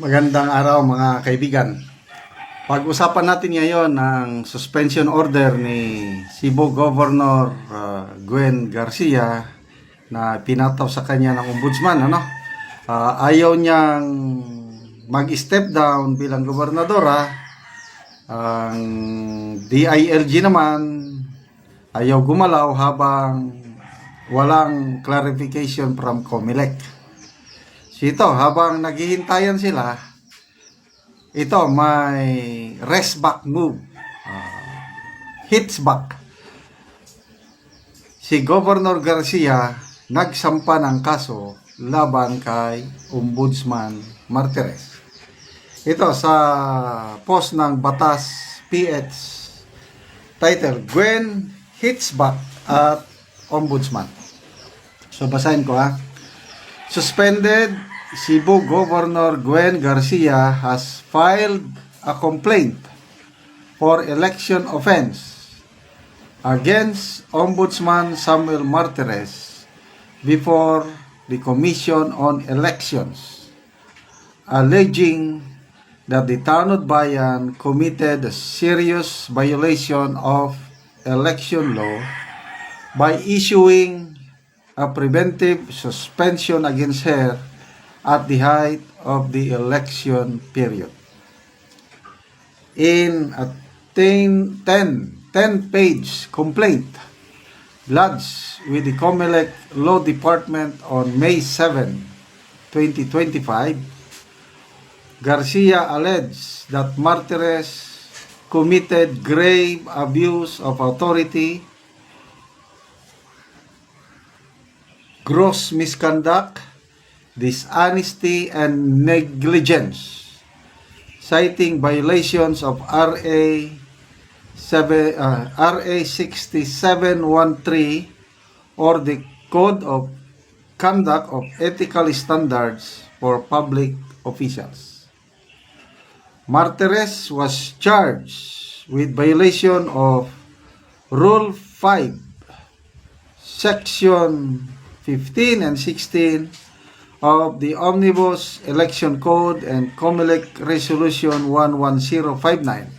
Magandang araw mga kaibigan. Pag-usapan natin ngayon ang suspension order ni Cebu Governor Gwen Garcia na pinataw sa kanya ng ombudsman. Ayaw niyang mag-step down bilang gobernadora. Ang DILG naman ayaw gumalaw habang walang clarification from COMELEC. Ito, habang naghihintayan sila, ito may rest back move, hits back. Si Governor Garcia nagsampa ng kaso laban kay Ombudsman Martires. Ito sa post ng Batas PH, title, Gwen hits back at Ombudsman. So basahin ko Suspended Cebu Governor Gwen Garcia has filed a complaint for election offense against Ombudsman Samuel Martires before the Commission on Elections, alleging that the Tanod Bayan committed a serious violation of election law by issuing a preventive suspension against her at the height of the election period. In a 10-page complaint lodged with the COMELEC Law Department on May 7, 2025, Garcia alleged that Martires committed grave abuse of authority, gross misconduct, dishonesty, and negligence, citing violations of RA 6713 or the Code of Conduct of Ethical Standards for Public Officials. Martires was charged with violation of Rule 5, Section 15 and 16 of the Omnibus Election Code and COMELEC Resolution 11059,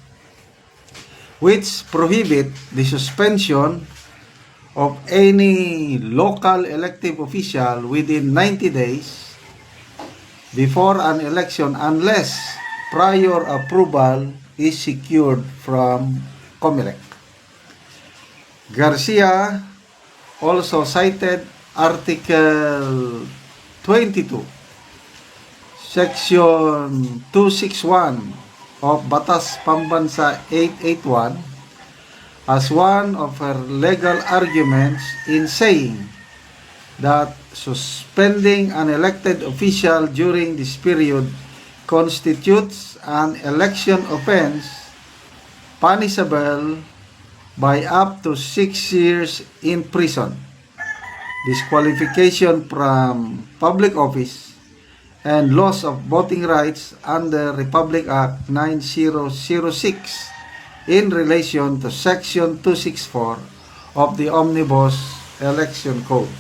which prohibit the suspension of any local elective official within 90 days before an election unless prior approval is secured from COMELEC. Garcia also cited Article 22, Section 261 of Batas Pambansa 881 as one of her legal arguments in saying that suspending an elected official during this period constitutes an election offense punishable by up to 6 years in prison, disqualification from public office, and loss of voting rights under Republic Act 9006 in relation to Section 264 of the Omnibus Election Code.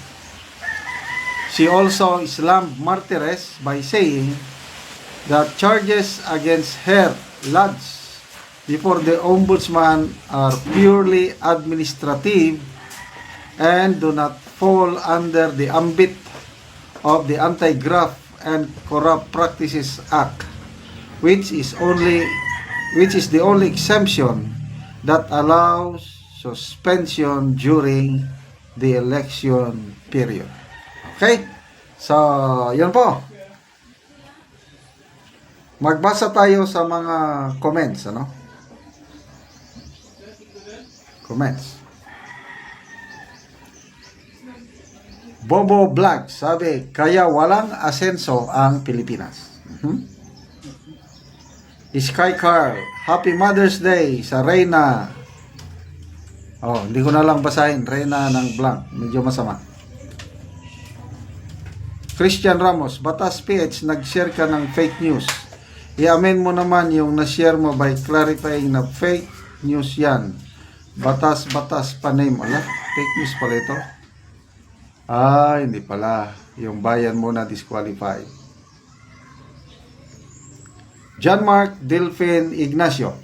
She also slammed Martires by saying that charges against her lodged before the Ombudsman are purely administrative and do not fall under the ambit of the Anti-Graft and Corrupt Practices Act, which is the only exemption that allows suspension during the election period. Okay? So, yun po. Magbasa tayo sa mga comments, Comments. Bobo Vlog, sabi, kaya walang asenso ang Pilipinas. Sky Carl, Happy Mother's Day sa Reyna. Hindi ko na lang basahin. Reyna ng blank. Medyo masama. Christian Ramos, Batas PH, nag-share ka ng fake news. I-amen mo naman yung na-share mo by clarifying na fake news yan. Batas pa name. Fake news pala ito. Hindi pala. Yung bayan mo na disqualified. John Mark Delphine Ignacio.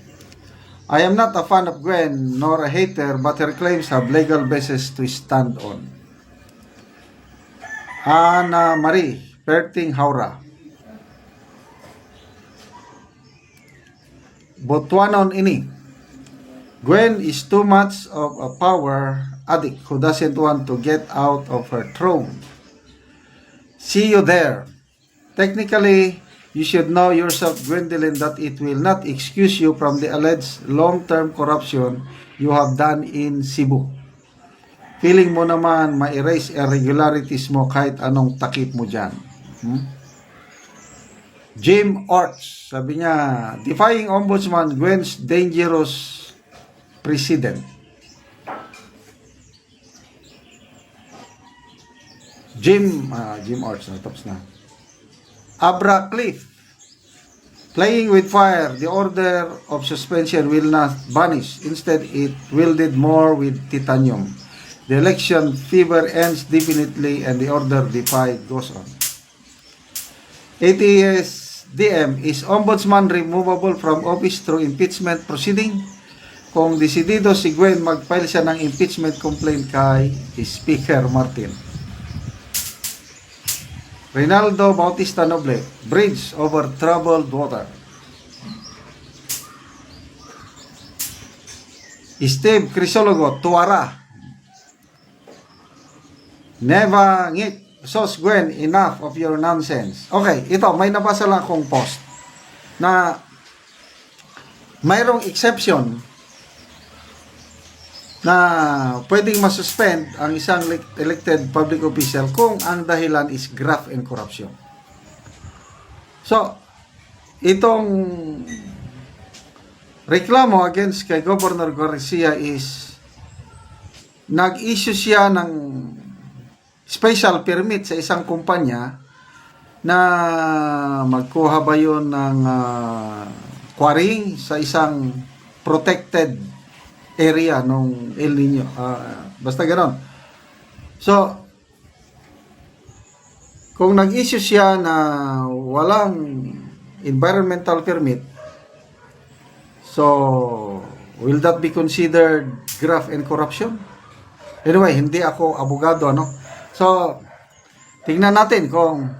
I am not a fan of Gwen nor a hater, but her claims have legal basis to stand on. Ana Marie Perting Haura. Botuanon ini. Gwen is too much of a power addict who doesn't want to get out of her throne. See you there. Technically, you should know yourself, Gwendolyn, that it will not excuse you from the alleged long-term corruption you have done in Cebu. Feeling mo naman ma-erase irregularities mo kahit anong takip mo dyan. Jim Orts, sabi niya, defying Ombudsman Gwen's dangerous precedent. Jim Orts, tapos na. Abra Cliff, playing with fire, the order of suspension will not vanish. Instead, it wielded more with titanium. The election fever ends definitely and the order defied goes on. ATS DM, is Ombudsman removable from office through impeachment proceeding? Kung desidido si Gwen, mag-file siya ng impeachment complaint kay Speaker Martin. Reynaldo Bautista Noble, bridge over troubled water. Steve Crisologo, Tuara. Never ngit. Sos Gwen, enough of your nonsense. Okay, ito, may nabasa lang akong post na mayroong exception na pwedeng masuspend ang isang elected public official kung ang dahilan is graft and corruption. So, itong reklamo against kay Governor Garcia is nag-issue siya ng special permit sa isang kumpanya na magkuha ba yun ng quarrying sa isang protected area nung El Nino. Basta ganon. So, kung nag-issue siya na walang environmental permit, so, will that be considered graft and corruption? Anyway, hindi ako abogado, ano? So, tingnan natin kung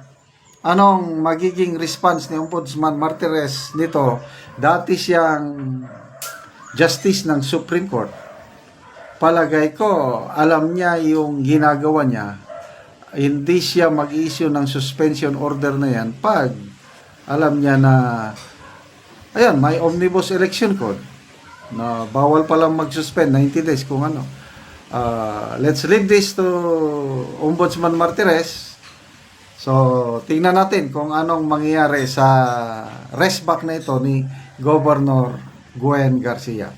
anong magiging response ni Ombudsman Martires nito. Dati siyang justice ng Supreme Court. Palagay ko, alam niya yung ginagawa niya. Hindi siya mag-issue ng suspension order na yan pag alam niya na ayan, may omnibus election code na bawal palang mag-suspend 90 days kung ano. Let's leave this to Ombudsman Martires. So, tingnan natin kung anong mangyayari sa rest back na ito ni Governor Gwen Garcia.